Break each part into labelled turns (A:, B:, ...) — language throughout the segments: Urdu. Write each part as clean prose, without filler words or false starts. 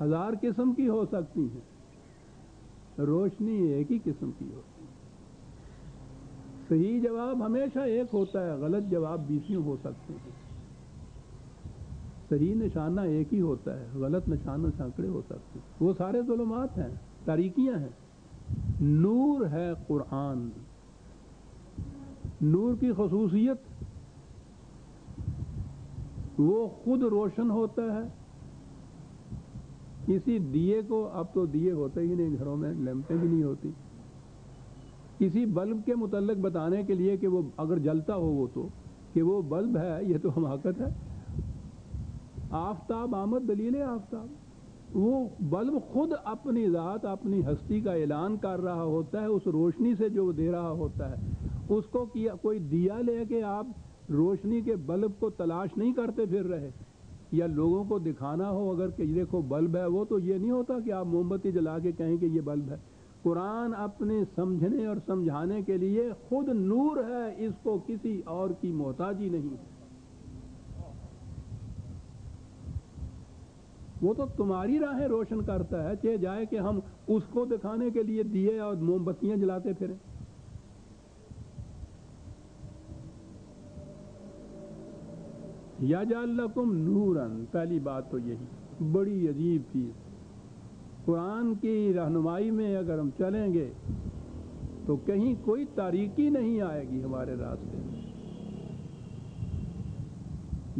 A: 1000 قسم کی ہو سکتی ہیں، روشنی ایک ہی قسم کی ہوتی ہے۔ صحیح جواب ہمیشہ ایک ہوتا ہے، غلط جواب 20 ہو سکتے ہیں۔ صحیح نشانہ ایک ہی ہوتا ہے، غلط نشانہ سینکڑے ہو سکتے ہیں۔ وہ سارے ظلمات ہیں، تاریکیاں ہیں۔ نور ہے قرآن۔ نور کی خصوصیت وہ خود روشن ہوتا ہے۔ کسی دیے کو، اب تو دیے ہوتے ہی نہیں گھروں میں، لیمپیں بھی نہیں ہوتی، کسی بلب کے متعلق بتانے کے لیے کہ وہ اگر جلتا ہو وہ تو کہ وہ بلب ہے، یہ تو حماقت ہے۔ آفتاب آمد دلیل آفتاب، وہ بلب خود اپنی ذات، اپنی ہستی کا اعلان کر رہا ہوتا ہے اس روشنی سے جو دے رہا ہوتا ہے۔ اس کو کیا کوئی دیا لے کے آپ روشنی کے بلب کو تلاش نہیں کرتے پھر رہے، یا لوگوں کو دکھانا ہو اگر کہ دیکھو بلب ہے، وہ تو یہ نہیں ہوتا کہ آپ موم بتی جلا کے کہیں کہ یہ بلب ہے۔ قرآن اپنے سمجھنے اور سمجھانے کے لیے خود نور ہے، اس کو کسی اور کی محتاجی نہیں ہے۔ وہ تو تمہاری راہیں روشن کرتا ہے، چاہے جائے کہ ہم اس کو دکھانے کے لیے دیے اور موم بتیاں جلاتے پھریں۔ یجعل لکم نورا، پہلی بات تو یہی بڑی عجیب چیز۔ قرآن کی رہنمائی میں اگر ہم چلیں گے تو کہیں کوئی تاریکی نہیں آئے گی ہمارے راستے میں،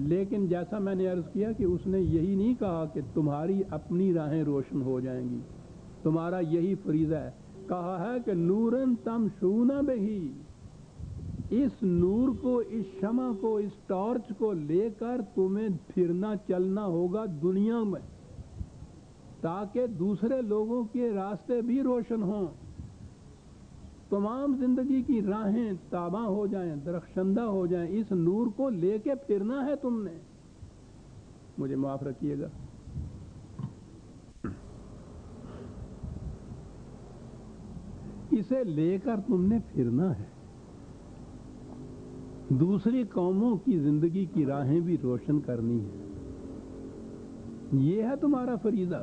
A: لیکن جیسا میں نے عرض کیا کہ اس نے یہی نہیں کہا کہ تمہاری اپنی راہیں روشن ہو جائیں گی، تمہارا یہی فریضہ ہے۔ کہا ہے کہ نورن تمشون بہی، اس نور کو، اس شمع کو، اس ٹارچ کو لے کر تمہیں پھرنا چلنا ہوگا دنیا میں، تاکہ دوسرے لوگوں کے راستے بھی روشن ہوں، تمام زندگی کی راہیں تاباں ہو جائیں، درخشندہ ہو جائیں۔ اس نور کو لے کے پھرنا ہے تم نے، مجھے معاف رکھیے گا۔ اسے لے کر تم نے پھرنا ہے، دوسری قوموں کی زندگی کی راہیں بھی روشن کرنی ہے، یہ ہے تمہارا فریضہ۔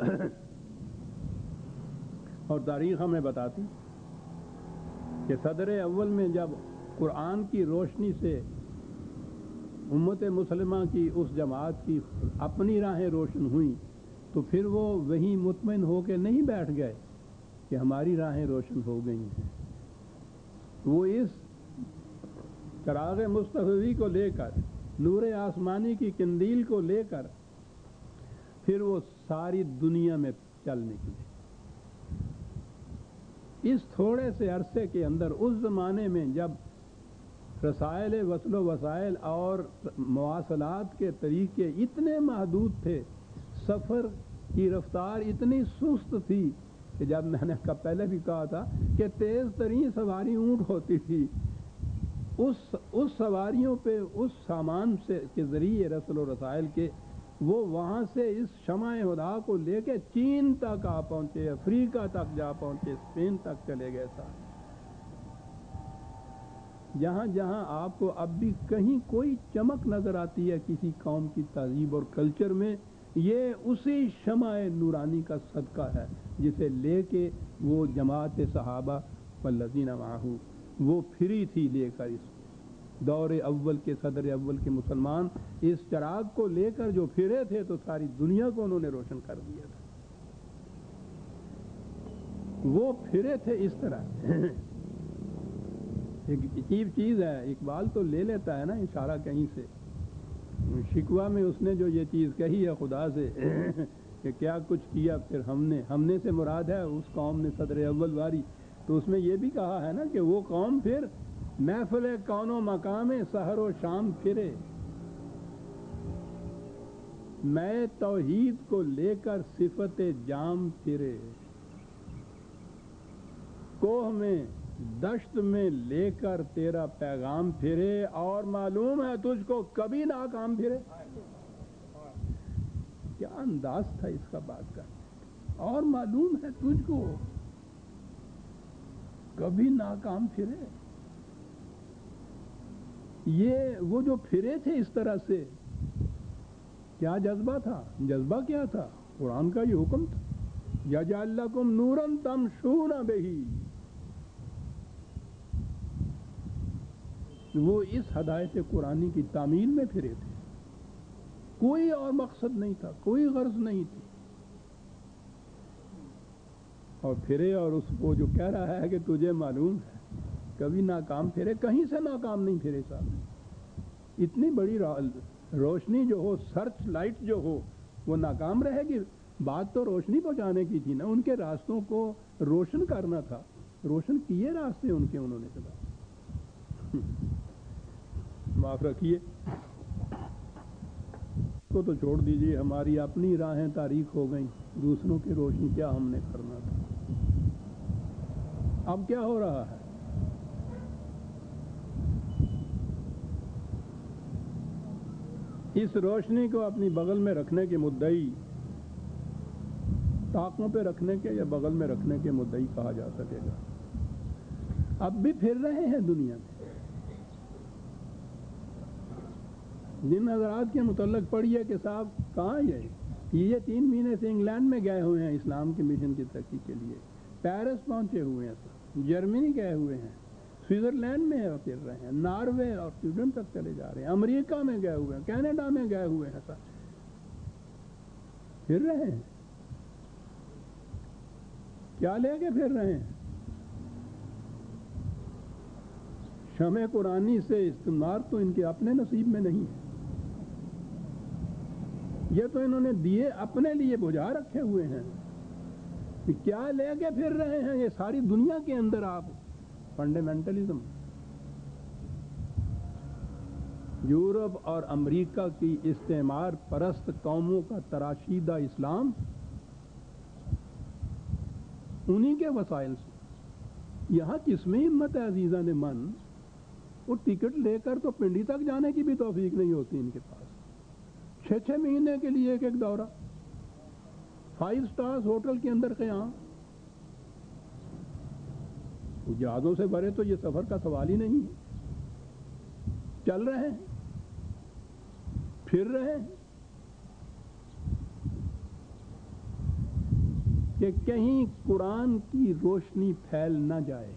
A: اور تاریخ ہمیں بتاتی کہ صدر اول میں جب قرآن کی روشنی سے امت مسلمہ کی اس جماعت کی اپنی راہیں روشن ہوئیں تو پھر وہ وہیں مطمئن ہو کے نہیں بیٹھ گئے کہ ہماری راہیں روشن ہو گئی ہیں۔ وہ اس چراغ مصطفی کو لے کر، نور آسمانی کی قندیل کو لے کر پھر وہ ساری دنیا میں چل نکلے۔ اس تھوڑے سے عرصے کے اندر، اس زمانے میں جب رسائل وصل و وسائل اور مواصلات کے طریقے اتنے محدود تھے، سفر کی رفتار اتنی سست تھی کہ جب میں نے پہلے بھی کہا تھا کہ تیز ترین سواری اونٹ ہوتی تھی، اس سواریوں پہ اس سامان سے کے ذریعے رسل و رسائل کے، وہ وہاں سے اس شمع ہدا کو لے کے چین تک آ پہنچے، افریقہ تک جا پہنچے، اسپین تک چلے گئے ساتھ۔ جہاں جہاں آپ کو اب بھی کہیں کوئی چمک نظر آتی ہے کسی قوم کی تہذیب اور کلچر میں، یہ اسی شمع نورانی کا صدقہ ہے جسے لے کے وہ جماعت صحابہ والذین معہ وہ پھری تھی، لے کر اس دور اول کے، صدر اول کے مسلمان اس چراغ کو لے کر جو پھرے تھے تو ساری دنیا کو انہوں نے روشن کر دیا تھا۔ وہ پھرے تھے اس طرح۔ ایک عجیب چیز ہے، اقبال تو لے لیتا ہے نا اشارہ کہیں سے، شکوہ میں اس نے جو یہ چیز کہی ہے خدا سے کہ کیا کچھ کیا پھر ہم نے سے مراد ہے اس قوم نے صدر اول واری، تو اس میں یہ بھی کہا ہے نا کہ وہ قوم پھر محفل کون و مقام سحر و شام پھرے، میں توحید کو لے کر صفت جام پھرے، کوہ میں دشت میں لے کر تیرا پیغام پھرے، اور معلوم ہے تجھ کو کبھی ناکام پھرے۔ کیا انداز تھا اس کا بات کا، اور معلوم ہے تجھ کو کبھی ناکام پھرے۔ یہ وہ جو پھرے تھے اس طرح سے، کیا جذبہ تھا؟ جذبہ کیا تھا؟ قرآن کا یہ حکم تھا، یجعل لکم نورا تمشون بہ، وہ اس ہدایت قرآنی کی تعمیل میں پھرے تھے، کوئی اور مقصد نہیں تھا، کوئی غرض نہیں تھی، اور پھرے اور اس کو جو کہہ رہا ہے کہ تجھے معلوم ہے کبھی ناکام پھرے، کہیں سے ناکام نہیں پھرے صاحب، اتنی بڑی روشنی جو ہو، سرچ لائٹ جو ہو، وہ ناکام رہے گی؟ بات تو روشنی پہنچانے کی تھی نا، ان کے راستوں کو روشن کرنا تھا، روشن کیے راستے ان کے، انہوں نے کہا معاف رکھیے کو تو چھوڑ دیجیے، ہماری اپنی راہیں تاریک ہو گئیں، دوسروں کی روشنی کیا ہم نے کرنا تھا۔ اب کیا ہو رہا ہے؟ اس روشنی کو اپنی بغل میں رکھنے کے مدعی، طاقوں پہ رکھنے کے یا بغل میں رکھنے کے مدعی کہا جا سکے گا، اب بھی پھر رہے ہیں دنیا میں۔ جن حضرات کے متعلق پڑھیے کہ صاحب کہاں یہ 3 مہینے سے انگلینڈ میں گئے ہوئے ہیں اسلام کے مشن کی ترقی کے لیے، پیرس پہنچے ہوئے ہیں، جرمنی گئے ہوئے ہیں، سوئٹزرلینڈ میں پھر رہے ہیں، ناروے اور سویڈن تک چلے جا رہے ہیں، امریکہ میں گئے ہوئے ہیں، کینیڈا میں گئے ہوئے ہیں، سر پھر رہے ہیں، کیا لے کے پھر رہے ہیں؟ شمع قرآنی سے استعمار تو ان کے اپنے نصیب میں نہیں ہے، یہ تو انہوں نے دیے اپنے لیے بجھا رکھے ہوئے ہیں، کہ کیا لے کے پھر رہے ہیں یہ ساری دنیا کے اندر آپ؟ فنڈامنٹلزم، یورپ اور امریکہ کی استعمار پرست قوموں کا تراشیدہ اسلام، انہی کے وسائل سے۔ یہاں کس میں ہمت ہے عزیزان من؟ وہ ٹکٹ لے کر تو پنڈی تک جانے کی بھی توفیق نہیں ہوتی ان کے پاس، 6 مہینے کے لیے ایک دورہ، 5 سٹارز ہوٹل کے اندر قیام، جہازوں سے بھرے تو یہ سفر کا سوال ہی نہیں ہے، چل رہے ہیں، پھر رہے ہیں، کہ کہیں قرآن کی روشنی پھیل نہ جائے۔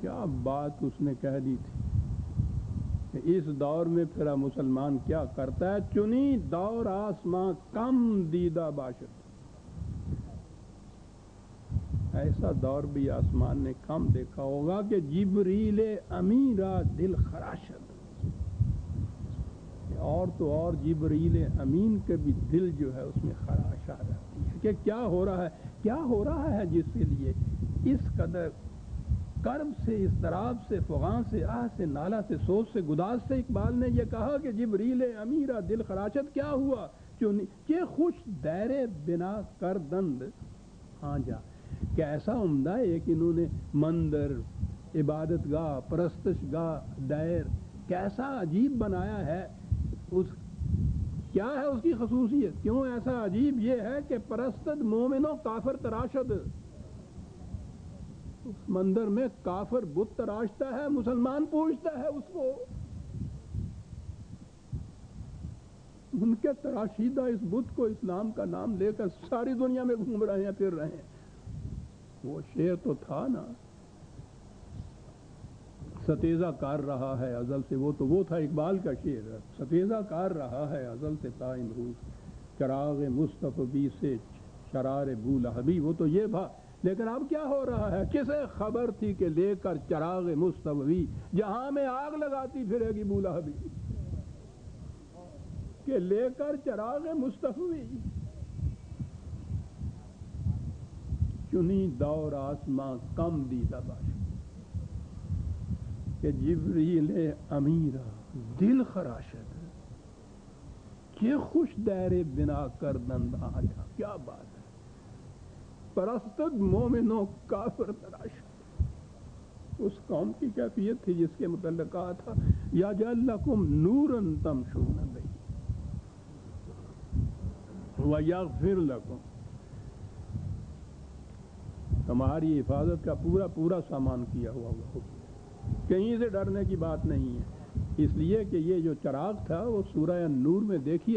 A: کیا بات اس نے کہہ دی تھی کہ اس دور میں پھرا مسلمان کیا کرتا ہے، چنی دور آسماں کم دیدہ باشد، ایسا دور بھی آسمان نے کم دیکھا ہوگا کہ جبریل امیرا دل خراشد، اور تو اور جبریل امین کے بھی دل جو ہے اس میں خراش آ جاتی ہے کہ کیا ہو رہا ہے، کیا ہو رہا ہے، جس کے لیے اس قدر کرب سے، اضطراب سے، فغاں سے، آہ سے، نالہ سے، سوز سے، گداز سے اقبال نے یہ کہا کہ جبریل امیرا دل خراشد، کیا ہوا کہ خوش دیر بنا کردند ہاں جا، کہ ایسا عمدہ ایک انہوں نے مندر، عبادت گاہ، پرستش گاہ، دیر کیسا عجیب بنایا ہے، کیا ہے اس کی خصوصیت، کیوں ایسا عجیب؟ یہ ہے کہ پرستد مومن و کافر تراشد، اس مندر میں کافر بت تراشتا ہے، مسلمان پوجتا ہے اس کو، ان کے تراشیدہ اس بت کو اسلام کا نام لے کر ساری دنیا میں گھوم رہے ہیں، پھر رہے ہیں۔ وہ شعر تو تھا نا، ستیزہ کار رہا ہے ازل سے، وہ تھا اقبال کا شعر، ستیزہ کار رہا ہے ازل سے تا امروز، چراغ مصطفی سے شرار بولہبی، وہ تو یہ تھا، لیکن اب کیا ہو رہا ہے؟ کسے خبر تھی کہ لے کر چراغ مصطفی جہاں میں آگ لگاتی پھرے گی بولہبی، کہ لے کر چراغ مصطفی، چنی دور آسماں کم دیدہ باشد، کہ جبریل امیرا دل خراشد، کہ خوش دیر بنا کردند آجا، کیا بات ہے، پرستد مومن و کافر تراشد، اس قوم کی کیفیت تھی جس کے متعلق کہا تھا یجعل لکم نورا تمشون بہ ویغفر لکم، تمہاری حفاظت کا پورا سامان کیا ہوا ہوگا، کہیں سے ڈرنے کی بات نہیں ہے، اس لیے کہ یہ جو چراغ تھا وہ سورہ نور میں دیکھیے